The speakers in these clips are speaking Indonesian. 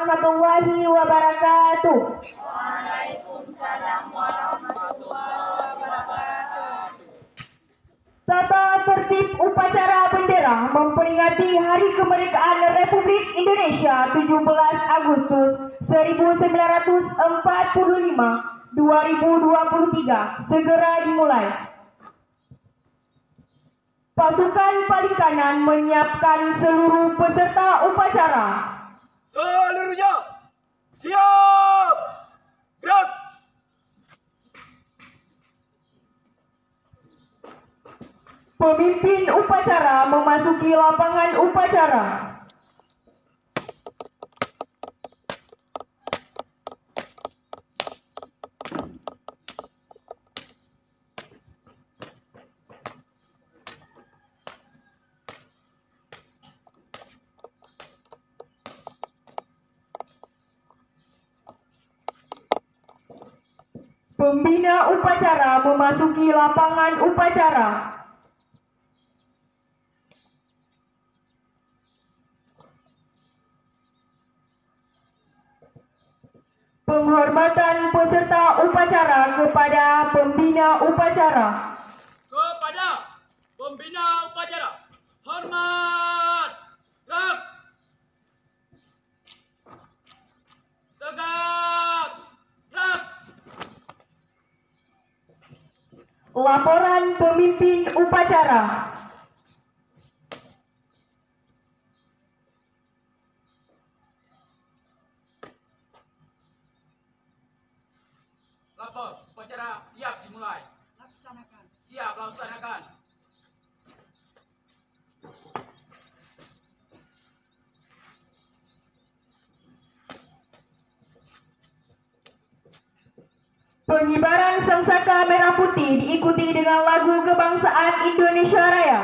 warahmatullahi wabarakatuh. Waalaikumsalam warahmatullahi wabarakatuh. Tata tertib upacara bendera memperingati Hari Kemerdekaan Republik Indonesia 17 Agustus 1945 2023 segera dimulai. Pasukan paling kanan menyiapkan seluruh peserta upacara. Seluruhnya siap, gerak. Pemimpin upacara memasuki lapangan upacara. Pembina upacara memasuki lapangan upacara. Penghormatan peserta upacara kepada pembina upacara. Kepada pembina upacara, hormat, gerak. Tegak, gerak. Laporan pemimpin upacara. Lapor, upacara siap dimulai. Laksanakan. Siap, laksanakan. Pengibaran sangsaka merah putih diikuti dengan lagu kebangsaan Indonesia Raya.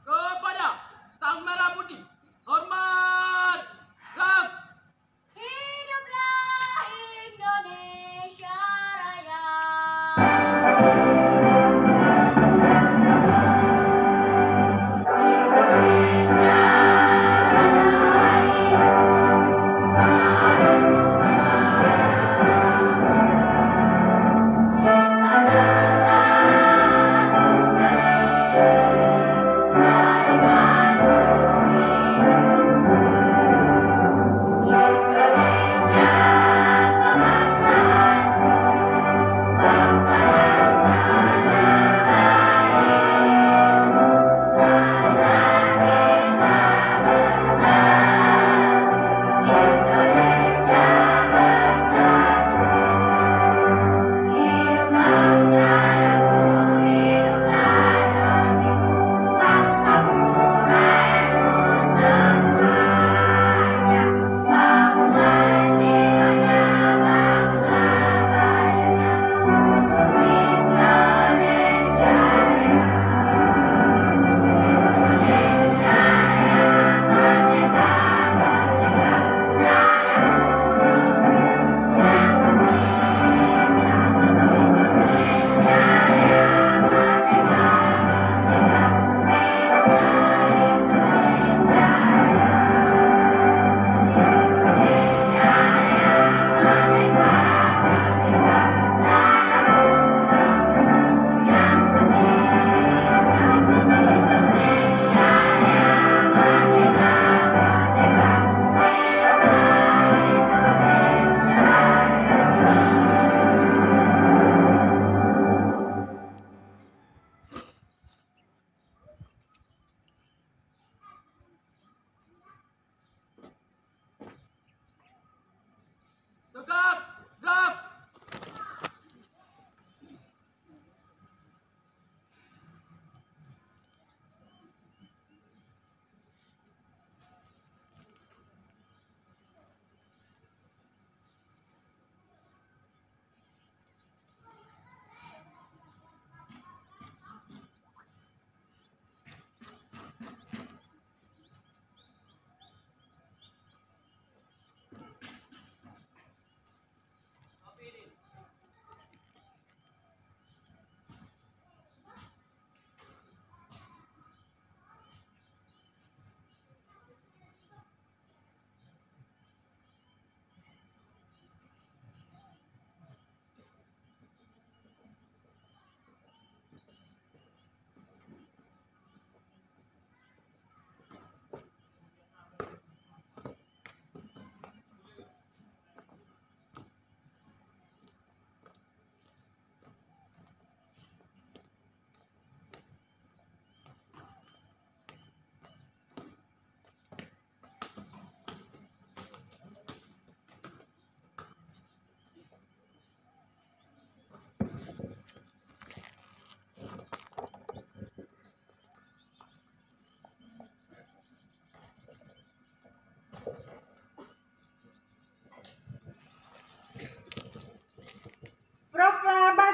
Kepada sang merah putih, hormat, gerak. Hiduplah Indonesia Raya.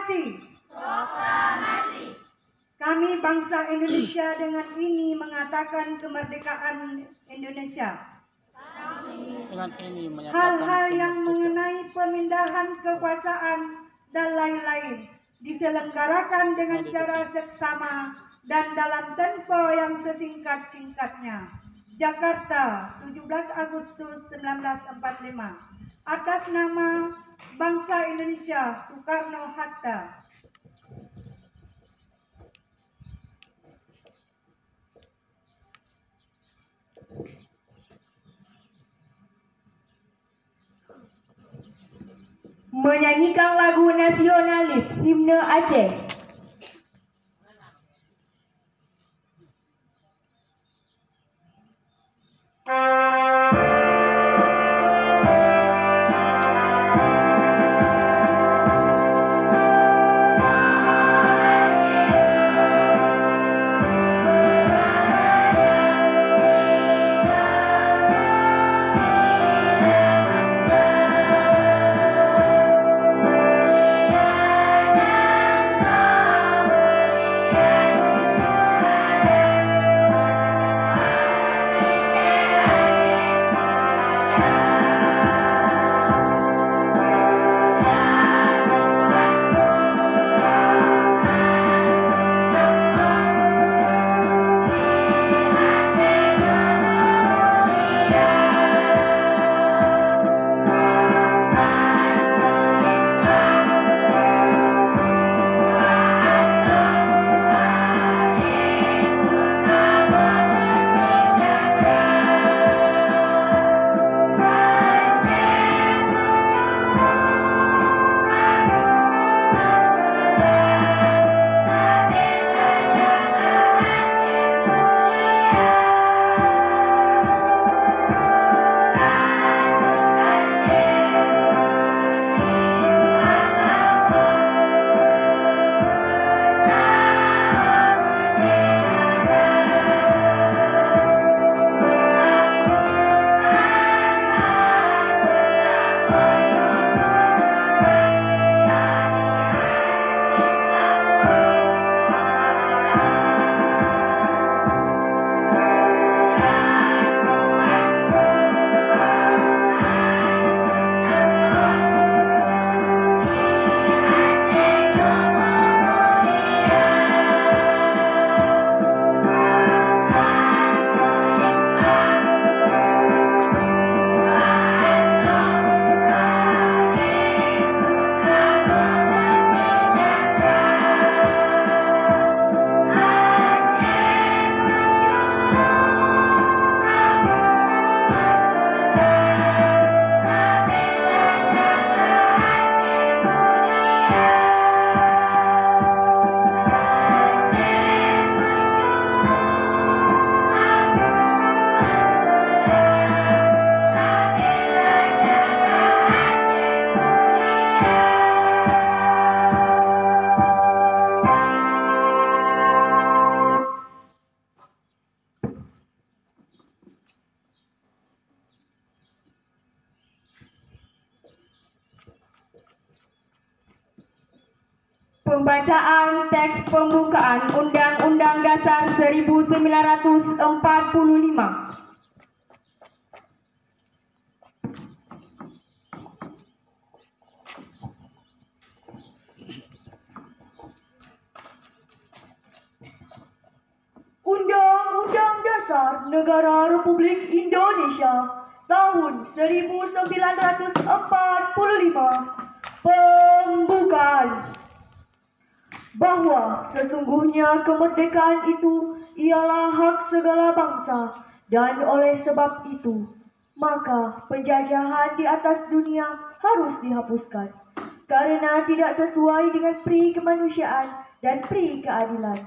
Proklamasi. Kami bangsa Indonesia dengan ini mengatakan kemerdekaan Indonesia. Dengan ini menyatakan Hal-hal yang kemerdekaan. mengenai pemindahan kekuasaan dan lain-lain diselenggarakan dengan cara seksama dan dalam tempo yang sesingkat-singkatnya. Jakarta, 17 Agustus 1945. Atas nama bangsa Indonesia, Soekarno-Hatta. Menyanyikan lagu nasionalis himne Aceh. Pembacaan teks pembukaan Undang-Undang Dasar 1945. Undang-Undang Dasar Negara Republik Indonesia tahun 1945. Pembukaan. Bahwa sesungguhnya kemerdekaan itu ialah hak segala bangsa, dan oleh sebab itu maka penjajahan di atas dunia harus dihapuskan karena tidak sesuai dengan pri kemanusiaan dan pri keadilan.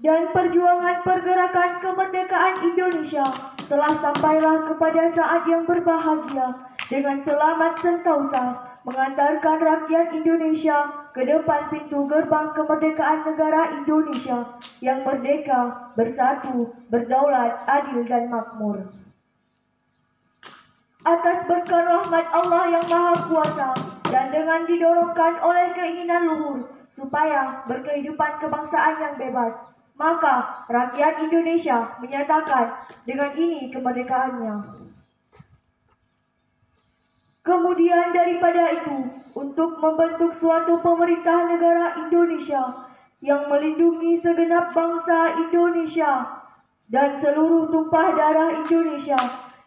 Dan perjuangan pergerakan kemerdekaan Indonesia telah sampailah kepada saat yang berbahagia dengan selamat sentosa mengantarkan rakyat Indonesia ke depan pintu gerbang kemerdekaan negara Indonesia yang merdeka, bersatu, berdaulat, adil dan makmur. Atas berkat rahmat Allah yang Maha Kuasa dan dengan dengan didorongkan oleh keinginan luhur supaya berkehidupan kebangsaan yang bebas, maka rakyat Indonesia menyatakan dengan ini kemerdekaannya. Kemudian daripada itu, untuk membentuk suatu pemerintah negara Indonesia yang melindungi segenap bangsa Indonesia dan seluruh tumpah darah Indonesia,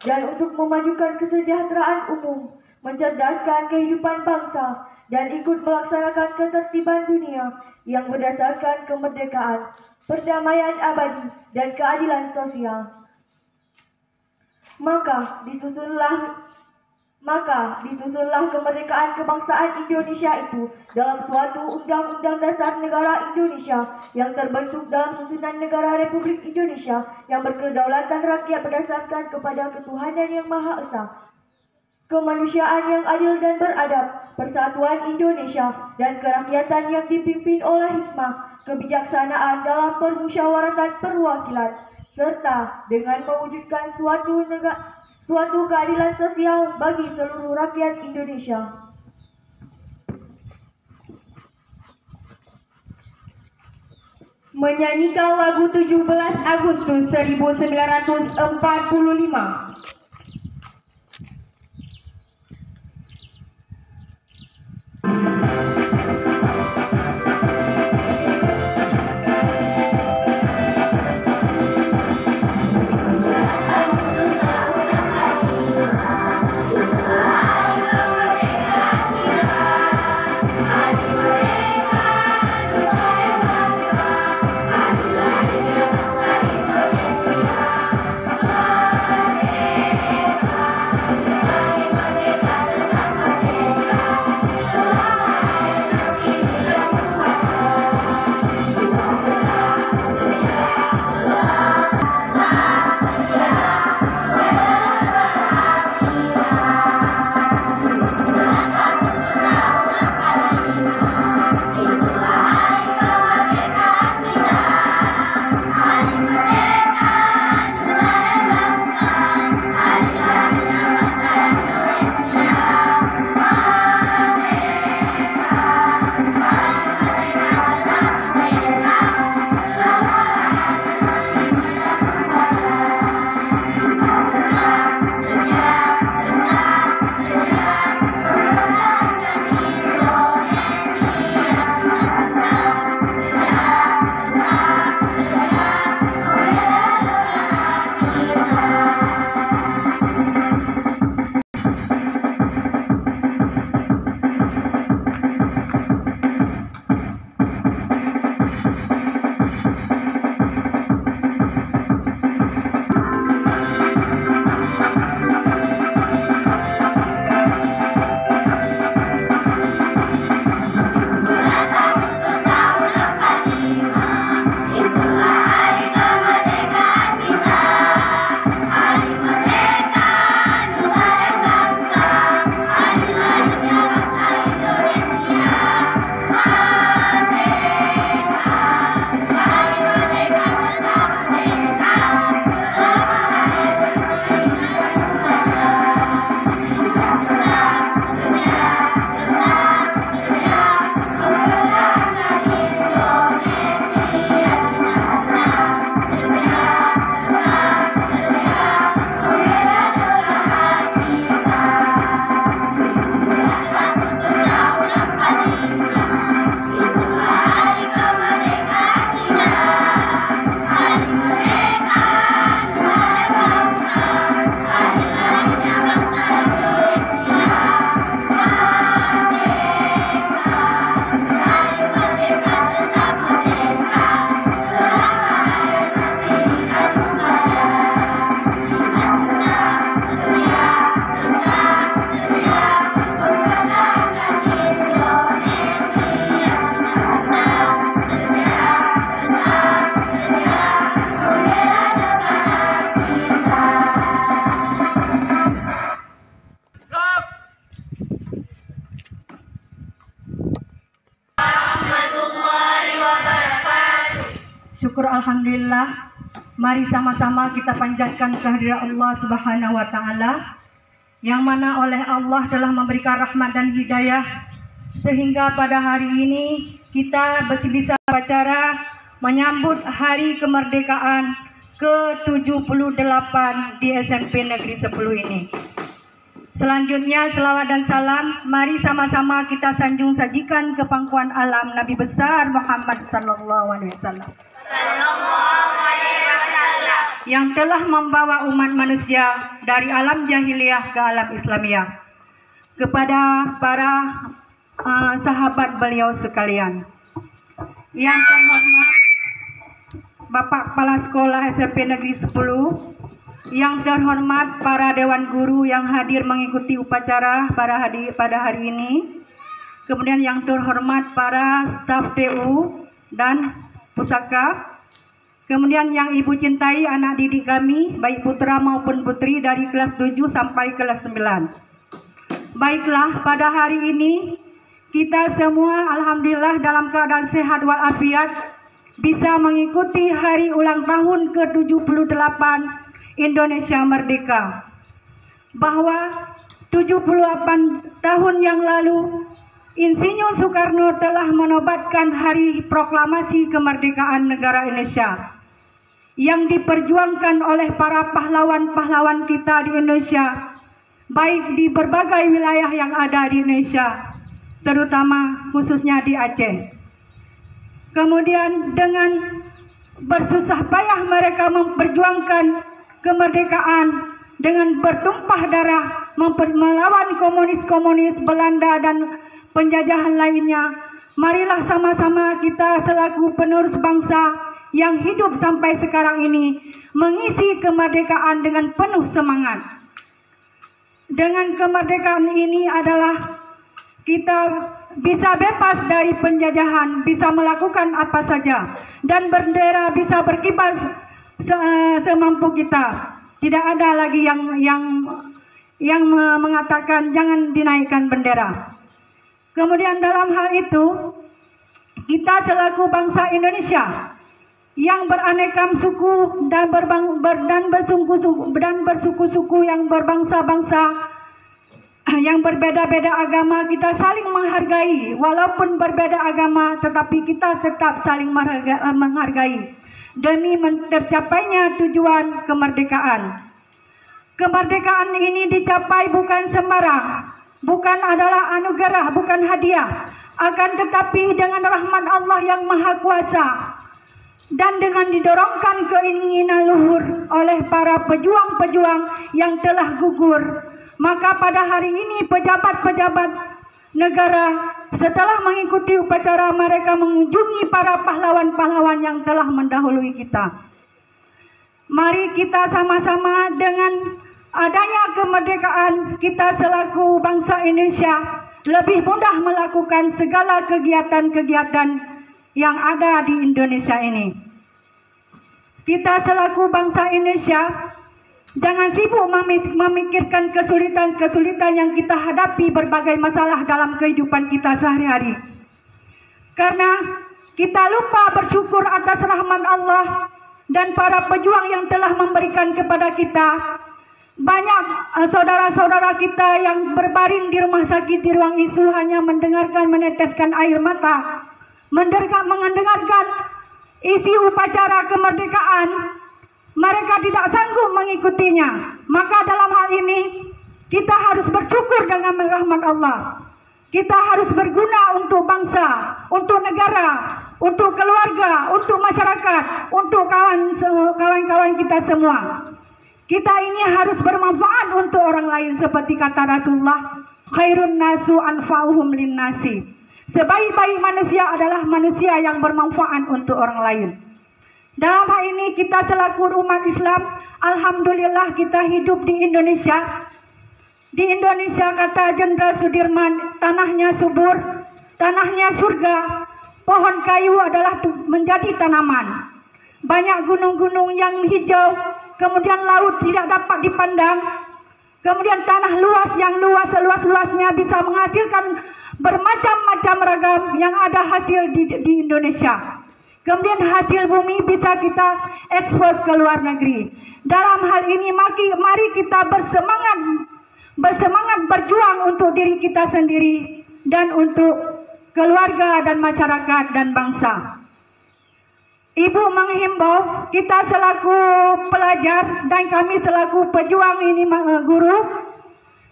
dan untuk memajukan kesejahteraan umum, mencerdaskan kehidupan bangsa, dan ikut melaksanakan ketertiban dunia yang berdasarkan kemerdekaan, perdamaian abadi, dan keadilan sosial. Maka disusunlah kemerdekaan kebangsaan Indonesia itu dalam suatu Undang-Undang Dasar Negara Indonesia yang terbentuk dalam susunan Negara Republik Indonesia yang berkedaulatan rakyat berdasarkan kepada ketuhanan yang Maha Esa, kemanusiaan yang adil dan beradab, persatuan Indonesia, dan kerakyatan yang dipimpin oleh hikmah, kebijaksanaan dalam permusyawaratan perwakilan, serta dengan mewujudkan suatu keadilan sosial bagi seluruh rakyat Indonesia. Menyanyikan lagu 17 Agustus 1945. Syukur alhamdulillah. Mari sama-sama kita panjatkan kehadirat Allah Subhanahu wa taala, yang mana oleh Allah telah memberikan rahmat dan hidayah sehingga pada hari ini kita bisa berbicara menyambut Hari Kemerdekaan ke-78 di SMP Negeri 10 ini. Selanjutnya selawat dan salam mari sama-sama kita sanjung sajikan ke pangkuan alam Nabi besar Muhammad sallallahu alaihi wasallam yang telah membawa umat manusia dari alam jahiliyah ke alam Islamiyah. Kepada para sahabat beliau sekalian, yang terhormat Bapak Kepala Sekolah SMP Negeri 10, yang terhormat para Dewan Guru yang hadir mengikuti upacara pada hari ini, kemudian yang terhormat para staf TU dan pusaka, kemudian yang Ibu cintai anak didik kami, baik putra maupun putri dari kelas 7 sampai kelas 9. Baiklah, pada hari ini kita semua alhamdulillah dalam keadaan sehat walafiat bisa mengikuti hari ulang tahun ke-78 Indonesia Merdeka. Bahwa 78 tahun yang lalu Insinyur Soekarno telah menobatkan hari proklamasi kemerdekaan negara Indonesia yang diperjuangkan oleh para pahlawan-pahlawan kita di Indonesia, baik di berbagai wilayah yang ada di Indonesia, terutama khususnya di Aceh. Kemudian dengan bersusah payah mereka memperjuangkan kemerdekaan dengan bertumpah darah melawan komunis-komunis Belanda dan penjajahan lainnya. Marilah sama-sama kita selaku penerus bangsa yang hidup sampai sekarang ini mengisi kemerdekaan dengan penuh semangat. Dengan kemerdekaan ini adalah kita bisa bebas dari penjajahan, bisa melakukan apa saja, dan bendera bisa berkibar semampu kita. Tidak ada lagi yang mengatakan jangan dinaikkan bendera. Kemudian dalam hal itu kita selaku bangsa Indonesia yang beraneka suku dan bersuku-suku yang berbangsa-bangsa yang berbeda-beda agama, kita saling menghargai. Walaupun berbeda agama, tetapi kita tetap saling menghargai demi tercapainya tujuan kemerdekaan. Kemerdekaan ini dicapai bukan sembarang, bukan adalah anugerah, bukan hadiah, akan tetapi dengan rahmat Allah yang Maha Kuasa dan dengan didorongkan keinginan luhur oleh para pejuang-pejuang yang telah gugur. Maka pada hari ini pejabat-pejabat negara setelah mengikuti upacara mereka mengunjungi para pahlawan-pahlawan yang telah mendahului kita. Mari kita sama-sama dengan adanya kemerdekaan kita selaku bangsa Indonesia lebih mudah melakukan segala kegiatan-kegiatan yang ada di Indonesia ini. Kita selaku bangsa Indonesia jangan sibuk memikirkan kesulitan-kesulitan yang kita hadapi, berbagai masalah dalam kehidupan kita sehari-hari. Karena kita lupa bersyukur atas rahmat Allah dan para pejuang yang telah memberikan kepada kita. Banyak saudara-saudara kita yang berbaring di rumah sakit di ruang ISU hanya meneteskan air mata, mendengarkan isi upacara kemerdekaan. Mereka tidak sanggup mengikutinya. Maka dalam hal ini kita harus bersyukur dengan rahmat Allah. Kita harus berguna untuk bangsa, untuk negara, untuk keluarga, untuk masyarakat, untuk kawan-kawan kita semua. Kita ini harus bermanfaat untuk orang lain seperti kata Rasulullah, khairun nasu anfa'uhum linnasi. Sebaik-baik manusia adalah manusia yang bermanfaat untuk orang lain. Dalam hal ini kita selaku umat Islam, alhamdulillah kita hidup di Indonesia. Di Indonesia kata Jenderal Sudirman, tanahnya subur, tanahnya surga, pohon kayu adalah menjadi tanaman. Banyak gunung-gunung yang hijau, kemudian laut tidak dapat dipandang, kemudian tanah luas yang seluas-luasnya bisa menghasilkan bermacam-macam ragam yang ada hasil di Indonesia. Kemudian hasil bumi bisa kita ekspor ke luar negeri. Dalam hal ini mari kita bersemangat berjuang untuk diri kita sendiri dan untuk keluarga dan masyarakat dan bangsa. Ibu menghimbau kita selaku pelajar dan kami selaku pejuang ini guru,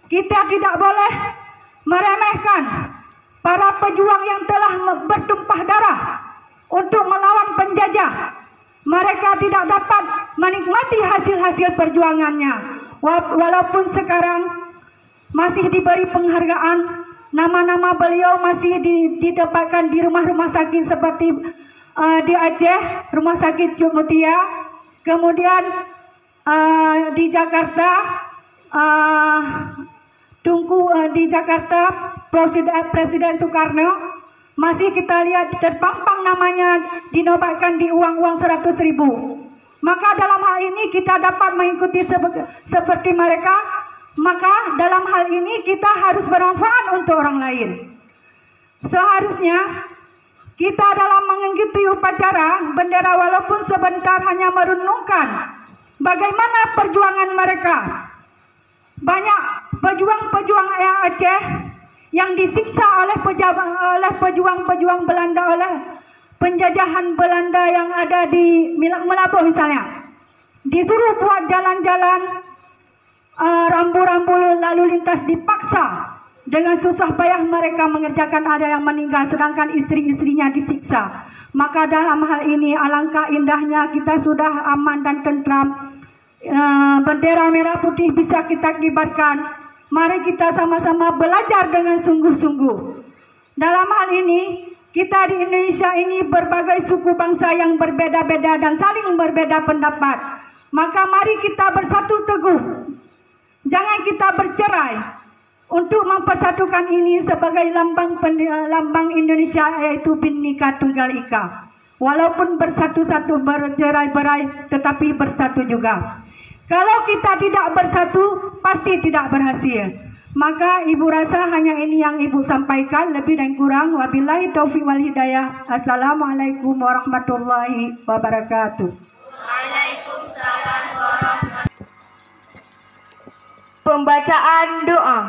kita tidak boleh meremehkan para pejuang yang telah bertumpah darah untuk melawan penjajah. Mereka tidak dapat menikmati hasil-hasil perjuangannya. Walaupun sekarang masih diberi penghargaan, nama-nama beliau masih didapatkan di rumah-rumah sakit seperti di Aceh, Rumah Sakit Cuk Mutia, kemudian di Jakarta, di Jakarta Presiden Soekarno masih kita lihat terpampang namanya dinobatkan di uang-uang 100.000. Maka dalam hal ini kita dapat mengikuti seperti mereka. Maka dalam hal ini kita harus bermanfaat untuk orang lain. Seharusnya kita dalam mengikuti upacara bendera walaupun sebentar hanya merenungkan bagaimana perjuangan mereka. Banyak pejuang-pejuang Aceh yang disiksa oleh pejuang-pejuang Belanda, oleh penjajahan Belanda yang ada di Melabuh misalnya. Disuruh buat jalan-jalan, rambu-rambu lalu lintas dipaksa. Dengan susah payah mereka mengerjakan, ada yang meninggal sedangkan istri-istrinya disiksa. Maka dalam hal ini alangkah indahnya kita sudah aman dan tentram. Bendera merah putih bisa kita kibarkan. Mari kita sama-sama belajar dengan sungguh-sungguh. Dalam hal ini kita di Indonesia ini berbagai suku bangsa yang berbeda-beda dan saling berbeda pendapat. Maka mari kita bersatu teguh. Jangan kita bercerai. Untuk mempersatukan ini sebagai lambang Indonesia, yaitu Bhinneka Tunggal Ika. Walaupun bersatu-satu bercerai-berai tetapi bersatu juga. Kalau kita tidak bersatu pasti tidak berhasil. Maka ibu rasa hanya ini yang ibu sampaikan, lebih dan kurang wabillahi taufiq wal hidayah. Assalamualaikum warahmatullahi wabarakatuh. Waalaikumsalam warahmatullahi. Pembacaan doa.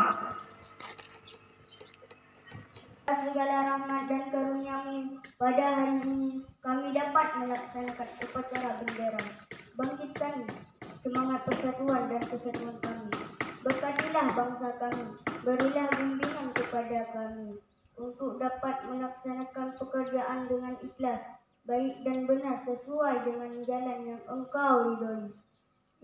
Segala rahmat dan karunia-Mu, pada hari ini kami dapat melaksanakan upacara bendera. Bangkitkan semangat persatuan dan kesatuan kami. Berkatilah bangsa kami, berilah bimbingan kepada kami untuk dapat melaksanakan pekerjaan dengan ikhlas, baik dan benar sesuai dengan jalan yang Engkau ridhoi.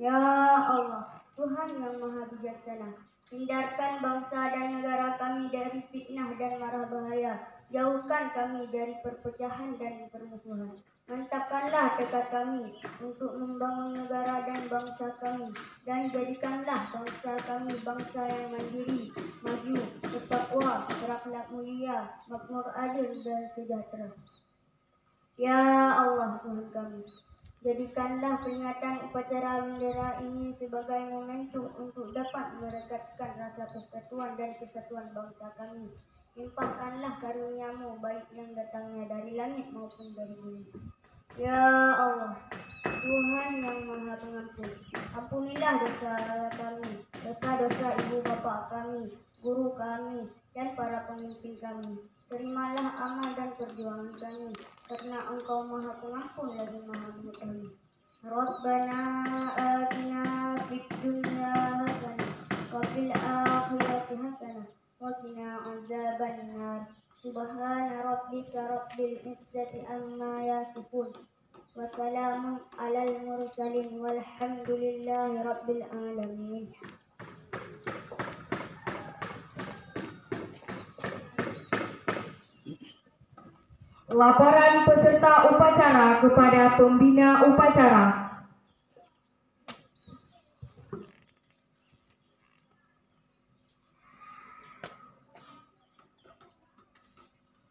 Ya Allah, Tuhan yang Maha Bijaksana, hindarkan bangsa dan negara kami dari fitnah dan mara bahaya. Jauhkan kami dari perpecahan dan permusuhan. Mantapkanlah tekad kami untuk membangun negara dan bangsa kami. Dan jadikanlah bangsa kami bangsa yang mandiri, maju, bertakwa, berakhlak mulia, makmur, adil dan sejahtera. Ya Allah Tuhan kami, jadikanlah peringatan upacara bendera ini sebagai momentum untuk dapat merekatkan rasa persatuan dan kesatuan bangsa kami. Limpahkanlah karunia-Mu baik yang datangnya dari langit maupun dari bumi. Ya Allah, Tuhan yang Maha Pengampun, ampunilah dosa kami, dosa-dosa ibu bapa kami, guru kami, dan para pemimpin kami. Terimalah amal dan perjuangan kami, karena Engkau Maha Pengampun lagi Maha Mengetahui. Rabbana atina fid dunya hasanah wa fil akhirati hasanah wa qina adzabannar. Subhana rabbika rabbil izzati amma yasifun wa salamun alal mursalin walhamdulillahi rabbil alamin. Laporan peserta upacara kepada pembina upacara.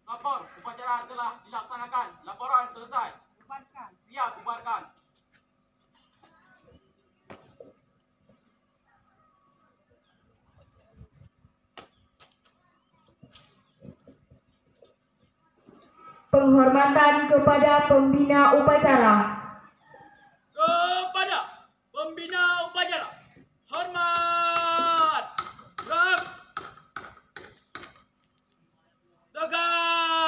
Lapor, upacara telah dilaksanakan. Laporan selesai. Bubarkan. Siap, bubarkan. Penghormatan kepada pembina upacara. Kepada pembina upacara, hormat, gerak, tegak.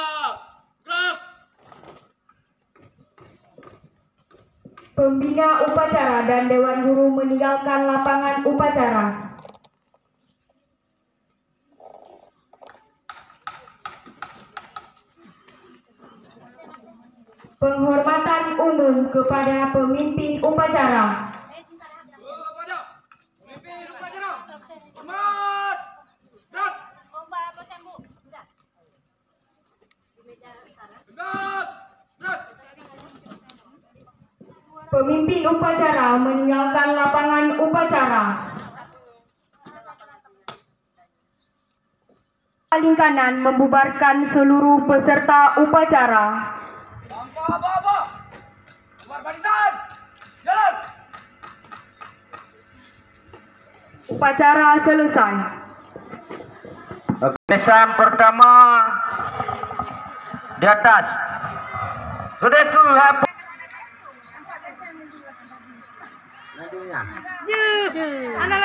Pembina upacara dan Dewan Guru meninggalkan lapangan upacara. Penghormatan umum kepada pemimpin upacara. Kepada pemimpin upacara. Hormat. Gerak. Tegak. Gerak. Pemimpin upacara meninggalkan lapangan upacara. Paling kanan membubarkan seluruh peserta upacara. Tanpa apa-apa. Bubar barisan. Jalan. Upacara selesai. Pesan pertama di atas. Sudah itu Anda